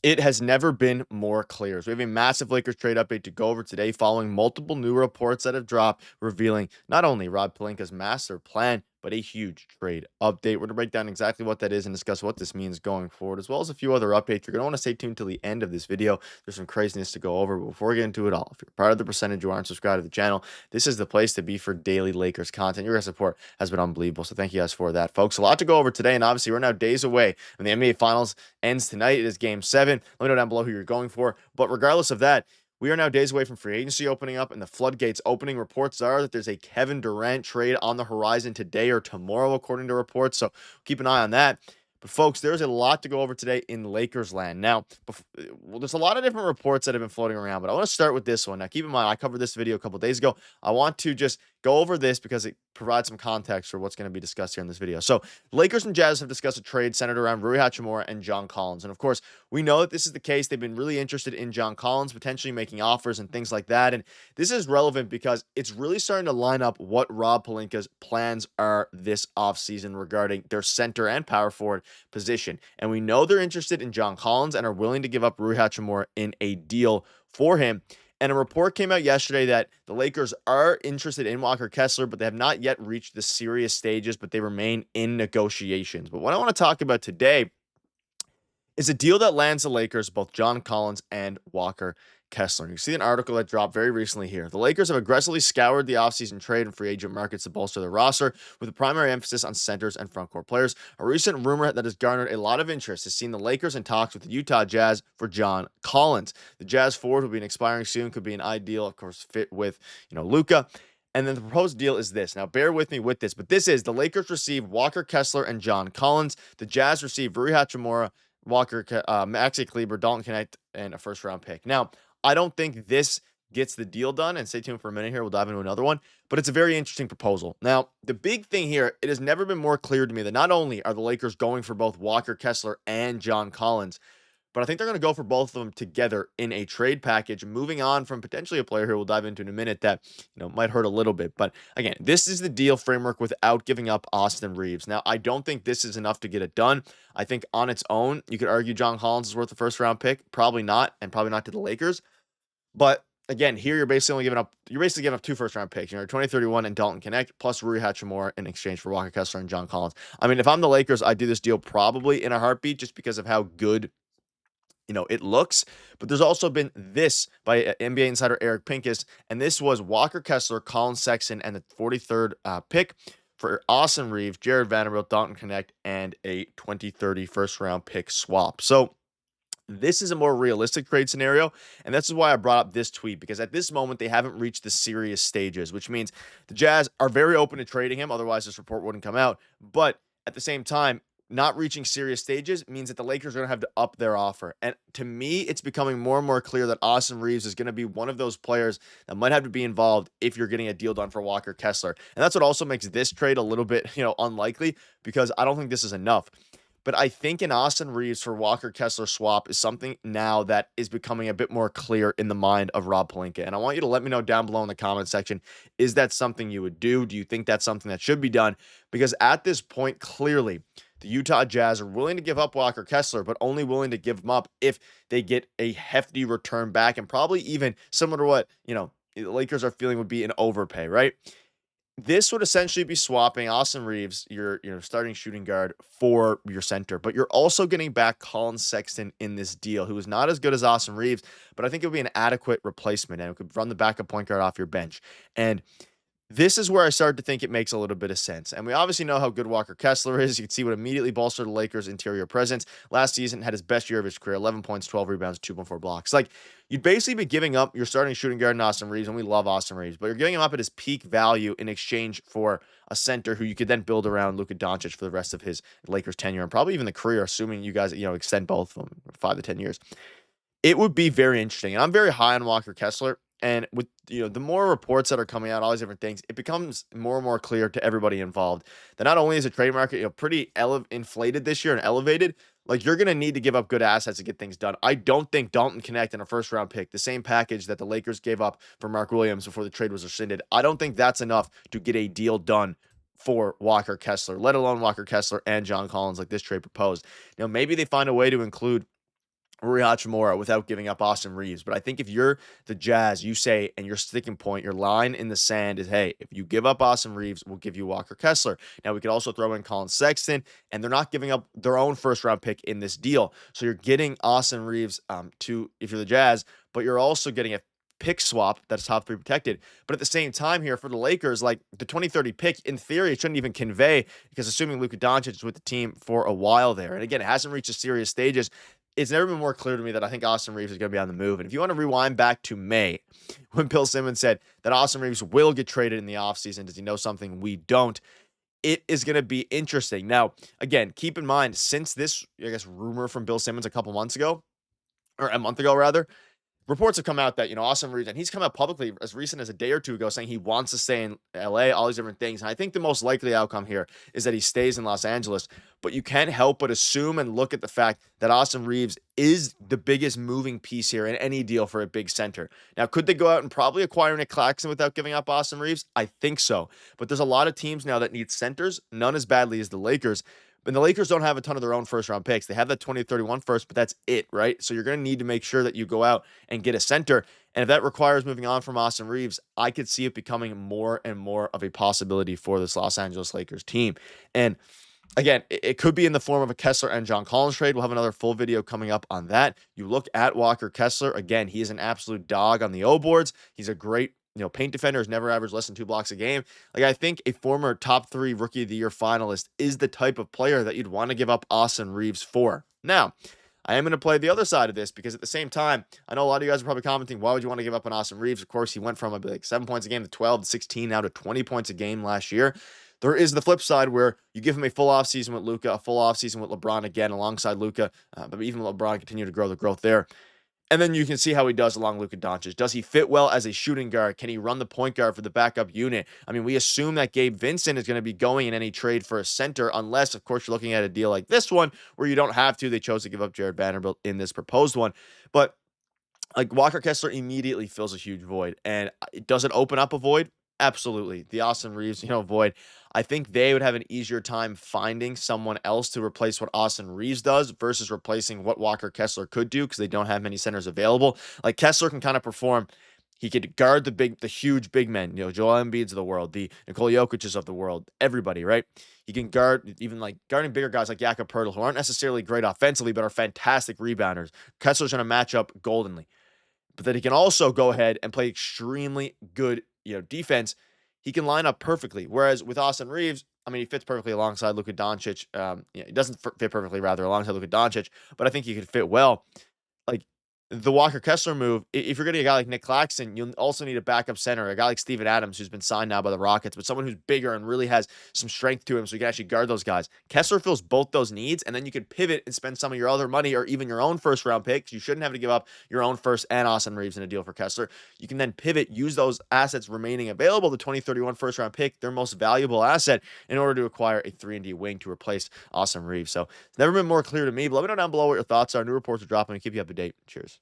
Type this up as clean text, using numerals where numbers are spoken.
It has never been more clear. So we have a massive Lakers trade update to go over today following multiple new reports that have dropped revealing not only Rob Pelinka's master plan, but a huge trade update. We're going to break down exactly what that is and discuss what this means going forward, as well as a few other updates. You're going to want to stay tuned till the end of this video. There's some craziness to go over. But before we get into it all, if you're part of the percentage who aren't subscribed to the channel, this is the place to be for daily Lakers content. Your guys' support has been unbelievable. So thank you guys for that, folks. A lot to go over today. And obviously, we're now days away from the NBA Finals ends tonight. It is game 7. Let me know down below who you're going for. But regardless of that, we are now days away from free agency opening up and the floodgates opening. Reports are that there's a Kevin Durant trade on the horizon today or tomorrow, according to reports. So keep an eye on that. But folks, there's a lot to go over today in Lakers land. Now, there's a lot of different reports that have been floating around, but I want to start with this one. Now, keep in mind, I covered this video a couple days ago. I want to just go over this because it provides some context for what's going to be discussed here in this video. So, Lakers and Jazz have discussed a trade centered around Rui Hachimura and John Collins. And of course, we know that this is the case. They've been really interested in John Collins, potentially making offers and things like that. And this is relevant because it's really starting to line up what Rob Pelinka's plans are this offseason regarding their center and power forward position. And we know they're interested in John Collins and are willing to give up Rui Hachimura in a deal for him. And a report came out yesterday that the Lakers are interested in Walker Kessler, but they have not yet reached the serious stages, but they remain in negotiations. But what I want to talk about today is a deal that lands the Lakers, both John Collins and Walker Kessler. You see an article that dropped very recently here. The Lakers have aggressively scoured the offseason trade and free agent markets to bolster their roster, with a primary emphasis on centers and frontcourt players. A recent rumor that has garnered a lot of interest has seen the Lakers in talks with the Utah Jazz for John Collins. The Jazz forward will be an expiring soon, could be an ideal, of course, fit with, Luka. And then the proposed deal is this. Now, bear with me with this, but this is the Lakers receive Walker Kessler and John Collins. The Jazz receive Rui Hachimura, Maxi Kleber, Dalton Knecht, and a first-round pick. Now, I don't think this gets the deal done, and stay tuned for a minute here. We'll dive into another one, but it's a very interesting proposal. Now, the big thing here, it has never been more clear to me that not only are the Lakers going for both Walker Kessler and John Collins, but I think they're going to go for both of them together in a trade package, moving on from potentially a player who we'll dive into in a minute that, might hurt a little bit. But again, this is the deal framework without giving up Austin Reaves. Now, I don't think this is enough to get it done. I think on its own, you could argue John Collins is worth a first-round pick. Probably not, and probably not to the Lakers. But again, here you're basically giving up 2 first-round picks. 2031 and Dalton Knecht plus Rui Hachimura in exchange for Walker Kessler and John Collins. I mean, if I'm the Lakers, I'd do this deal probably in a heartbeat just because of how good it looks. But there's also been this by NBA insider Eric Pincus, and this was Walker Kessler, Colin Sexton, and the 43rd pick for Austin Reaves, Jared Vanderbilt, Dalton Knecht, and a 2030 first-round pick swap. So this is a more realistic trade scenario, and this is why I brought up this tweet, because at this moment, they haven't reached the serious stages, which means the Jazz are very open to trading him. Otherwise, this report wouldn't come out. But at the same time, not reaching serious stages means that the Lakers are going to have to up their offer. And to me, it's becoming more and more clear that Austin Reaves is going to be one of those players that might have to be involved if you're getting a deal done for Walker Kessler. And that's what also makes this trade a little bit, unlikely, because I don't think this is enough. But I think an Austin Reaves for Walker Kessler swap is something now that is becoming a bit more clear in the mind of Rob Pelinka. And I want you to let me know down below in the comment section, is that something you would do? Do you think that's something that should be done? Because at this point, clearly, the Utah Jazz are willing to give up Walker Kessler, but only willing to give him up if they get a hefty return back, and probably even similar to what, the Lakers are feeling would be an overpay, right? This would essentially be swapping Austin Reaves, your starting shooting guard, for your center. But you're also getting back Colin Sexton in this deal, who is not as good as Austin Reaves, but I think it would be an adequate replacement, and it could run the backup point guard off your bench. And this is where I started to think it makes a little bit of sense. And we obviously know how good Walker Kessler is. You can see what immediately bolstered the Lakers' interior presence. Last season, had his best year of his career, 11 points, 12 rebounds, 2.4 blocks. Like, you'd basically be giving up your starting shooting guard in Austin Reaves, and we love Austin Reaves, but you're giving him up at his peak value in exchange for a center who you could then build around Luka Doncic for the rest of his Lakers tenure, and probably even the career, assuming you guys, extend both of them 5 to 10 years. It would be very interesting. And I'm very high on Walker Kessler. And with, the more reports that are coming out, all these different things, it becomes more and more clear to everybody involved that not only is the trade market, pretty inflated this year and elevated, like, you're going to need to give up good assets to get things done. I don't think Dalton Knecht and a first-round pick, the same package that the Lakers gave up for Mark Williams before the trade was rescinded, I don't think that's enough to get a deal done for Walker Kessler, let alone Walker Kessler and John Collins like this trade proposed. Maybe they find a way to include Hachimura without giving up Austin Reaves. But I think if you're the Jazz, you say, and your sticking point, your line in the sand is, hey, if you give up Austin Reaves, we'll give you Walker Kessler. Now, we could also throw in Colin Sexton, and they're not giving up their own first round pick in this deal. So you're getting Austin Reaves if you're the Jazz, but you're also getting a pick swap that's top three protected. But at the same time here for the Lakers, like the 2030 pick, in theory, it shouldn't even convey because assuming Luka Doncic is with the team for a while there. And again, it hasn't reached the serious stages. It's never been more clear to me that I think Austin Reaves is going to be on the move. And if you want to rewind back to May, when Bill Simmons said that Austin Reaves will get traded in the offseason, does he know something we don't? It is going to be interesting. Now, again, keep in mind, since this, I guess, rumor from Bill Simmons a couple months ago, or a month ago, rather, reports have come out that, Austin Reaves, and he's come out publicly as recent as a day or two ago saying he wants to stay in LA, all these different things. And I think the most likely outcome here is that he stays in Los Angeles. But you can't help but assume and look at the fact that Austin Reaves is the biggest moving piece here in any deal for a big center. Now, could they go out and probably acquire Nick Claxton without giving up Austin Reaves? I think so. But there's a lot of teams now that need centers, none as badly as the Lakers. And the Lakers don't have a ton of their own first-round picks. They have that 2031 first, but that's it, right? So you're going to need to make sure that you go out and get a center. And if that requires moving on from Austin Reaves, I could see it becoming more and more of a possibility for this Los Angeles Lakers team. And again, it could be in the form of a Kessler and John Collins trade. We'll have another full video coming up on that. You look at Walker Kessler. Again, he is an absolute dog on the O boards. He's a great paint defender, has never averaged less than 2 blocks a game. Like, I think a former top 3 rookie of the year finalist is the type of player that you'd want to give up Austin Reaves for. Now, I am going to play the other side of this because at the same time, I know a lot of you guys are probably commenting, why would you want to give up on Austin Reaves? Of course, he went from like 7 points a game to 12 to 16, now to 20 points a game last year. There is the flip side where you give him a full offseason with Luka, a full offseason with LeBron again alongside Luka, but even LeBron continue to grow the growth there. And then you can see how he does along Luka Doncic. Does he fit well as a shooting guard? Can he run the point guard for the backup unit? I mean, we assume that Gabe Vincent is going to be going in any trade for a center, unless, of course, you're looking at a deal like this one where you don't have to. They chose to give up Jared Vanderbilt in this proposed one. But like Walker Kessler immediately fills a huge void. And does it open up a void? Absolutely. The Austin Reaves, void. I think they would have an easier time finding someone else to replace what Austin Reaves does versus replacing what Walker Kessler could do because they don't have many centers available. Like Kessler can kind of perform. He could guard the huge big men, Joel Embiid's of the world, the Nikola Jokic's of the world, everybody, right? He can guard even like guarding bigger guys like Jakob Poeltl, who aren't necessarily great offensively, but are fantastic rebounders. Kessler's going to match up goldenly. But then he can also go ahead and play extremely good, defense. He can line up perfectly. Whereas with Austin Reaves, I mean, he fits perfectly alongside Luka Doncic. He doesn't fit perfectly, rather, alongside Luka Doncic, but I think he could fit well. Like the Walker Kessler move, if you're getting a guy like Nick Claxton, you'll also need a backup center, a guy like Steven Adams, who's been signed now by the Rockets, but someone who's bigger and really has some strength to him so you can actually guard those guys. Kessler fills both those needs, and then you could pivot and spend some of your other money or even your own first-round picks. You shouldn't have to give up your own first and Austin Reaves in a deal for Kessler. You can then pivot, use those assets remaining available, the 2031 first-round pick, their most valuable asset, in order to acquire a 3-and-D wing to replace Austin Reaves. So it's never been more clear to me, but let me know down below what your thoughts are. New reports are dropping and keep you up to date. Cheers.